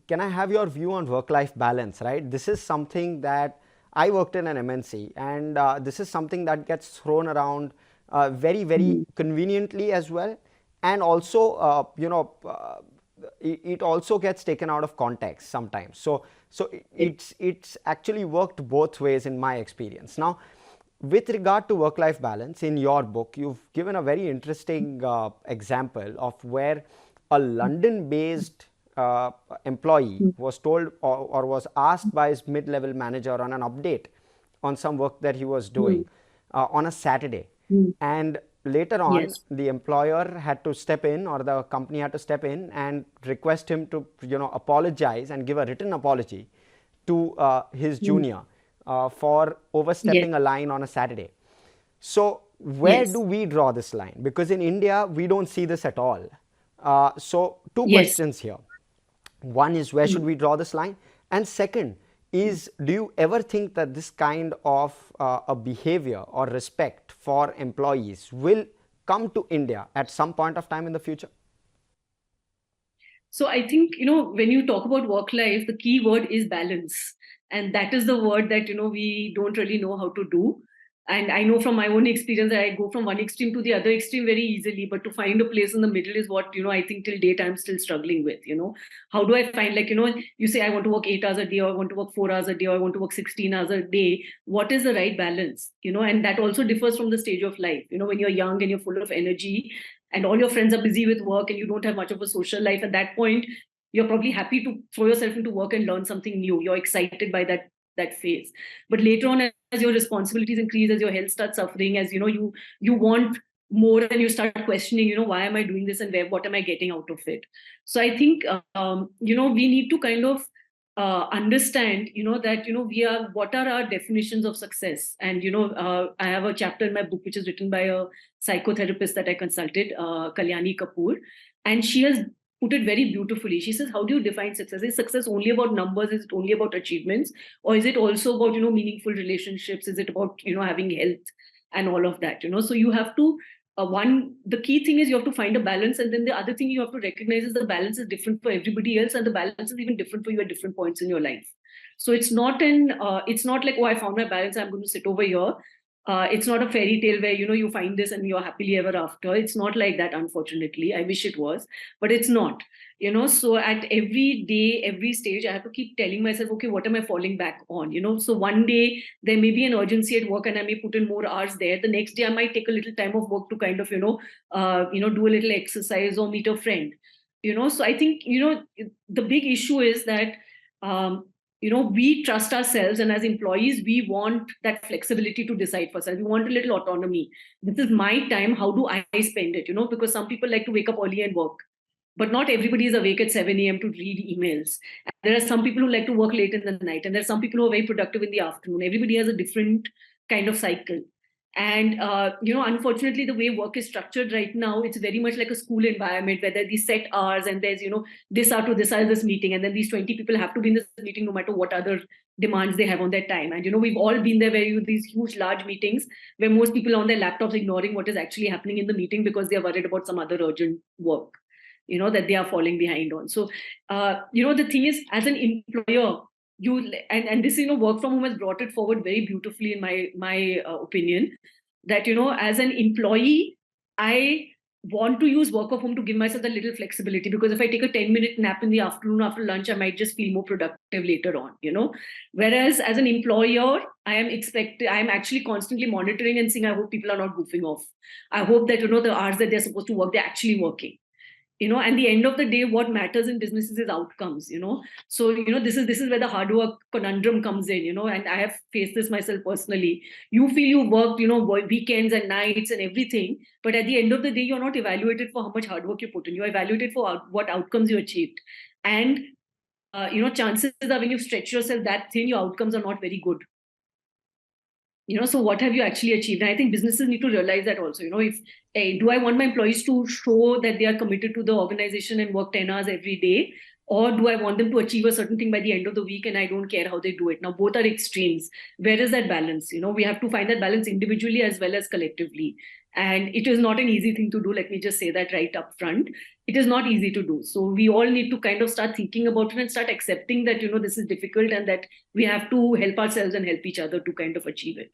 can I have your view on work-life balance, right? This is something that I worked in an MNC, and this is something that gets thrown around very, very Mm. conveniently as well. And also, it also gets taken out of context sometimes. So it's actually worked both ways in my experience. Now, with regard to work-life balance, in your book, you've given a very interesting example of where a London-based employee Mm. was told or was asked by his mid-level manager on an update on some work that he was doing Mm. on a Saturday. Mm. And later on, Yes. the employer had to step in, or the company had to step in and request him to, apologize and give a written apology to his Mm. junior for Yes. overstepping a line on a Saturday. So where do Yes. we draw this line? Because in India, we don't see this at all. So two Yes. questions here. One is, where should Mm. we draw this line? And second is, do you ever think that this kind of a behavior or respect for employees will come to India at some point of time in the future? So I think, when you talk about work life, the key word is balance. And that is the word that, we don't really know how to do. And I know from my own experience that I go from one extreme to the other extreme very easily. But to find a place in the middle is what, I think till date I'm still struggling with. How do I find, like, you say I want to work 8 hours a day, or I want to work 4 hours a day, or I want to work 16 hours a day. What is the right balance? And that also differs from the stage of life. When you're young and you're full of energy, and all your friends are busy with work and you don't have much of a social life, at that point you're probably happy to throw yourself into work and learn something new. You're excited by that phase. But later on, as your responsibilities increase, as your health starts suffering, as you want more, and you start questioning, why am I doing this, and what am I getting out of it? So I think we need to kind of understand, that we are, what are our definitions of success? And I have a chapter in my book which is written by a psychotherapist that I consulted, Kalyani Kapoor, and she has put it very beautifully. She says, how do you define success? Is success only about numbers? Is it only about achievements? Or is it also about, meaningful relationships? Is it about, having health and all of that? So you have to, the key thing is you have to find a balance. And then the other thing you have to recognize is the balance is different for everybody else. And the balance is even different for you at different points in your life. So it's not like, oh, I found my balance, I'm going to sit over here. It's not a fairy tale where you find this and you're happily ever after. It's not like that, unfortunately. I wish it was, but it's not. So at every day, every stage, I have to keep telling myself, okay, what am I falling back on? So one day there may be an urgency at work and I may put in more hours there. The next day I might take a little time of work to kind of do a little exercise or meet a friend. So I think the big issue is that we trust ourselves, and as employees we want that flexibility to decide for ourselves. We want a little autonomy. This is my time, how do I spend it? Because some people like to wake up early and work, but not everybody is awake at 7 a.m. to read emails. And there are some people who like to work late in the night, and there are some people who are very productive in the afternoon. Everybody has a different kind of cycle. And unfortunately, the way work is structured right now, it's very much like a school environment where there are these set hours, and there's this hour to this hour this meeting, and then these 20 people have to be in this meeting no matter what other demands they have on their time. And we've all been there, where these huge large meetings where most people are on their laptops ignoring what is actually happening in the meeting because they're worried about some other urgent work that they are falling behind on. So the thing is, as an employer, and this work from home has brought it forward very beautifully in my opinion, that as an employee, I want to use work of home to give myself a little flexibility, because if I take a 10-minute nap in the afternoon after lunch, I might just feel more productive later on. Whereas as an employer, I am actually constantly monitoring and saying, I hope people are not goofing off. I hope that the hours that they're supposed to work, they're actually working. And the end of the day, what matters in businesses is outcomes. So this is where the hard work conundrum comes in. And I have faced this myself personally. You feel you worked weekends and nights and everything, but at the end of the day, you're not evaluated for how much hard work you put in. You're evaluated for what outcomes you achieved. And chances are, when you stretch yourself that thin, your outcomes are not very good. So what have you actually achieved? And I think businesses need to realize that also. If do I want my employees to show that they are committed to the organization and work 10 hours every day, or do I want them to achieve a certain thing by the end of the week and I don't care how they do it? Now, both are extremes. Where is that balance? We have to find that balance individually as well as collectively. And it is not an easy thing to do. Let me just say that right up front. It is not easy to do. So we all need to kind of start thinking about it and start accepting that, this is difficult and that we have to help ourselves and help each other to kind of achieve it.